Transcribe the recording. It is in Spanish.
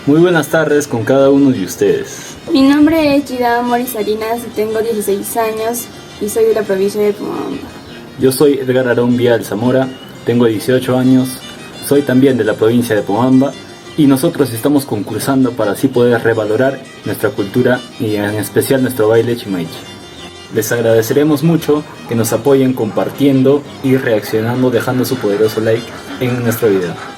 Muy buenas tardes con cada uno de ustedes. Mi nombre es Gida Moris Salinas y tengo 16 años y soy de la provincia de Pomabamba. Yo soy Edgar Arón Vial Zamora, tengo 18 años, soy también de la provincia de Pomabamba y nosotros estamos concursando para así poder revalorar nuestra cultura y en especial nuestro baile Chimaychi. Les agradeceremos mucho que nos apoyen compartiendo y reaccionando dejando su poderoso like en nuestro video.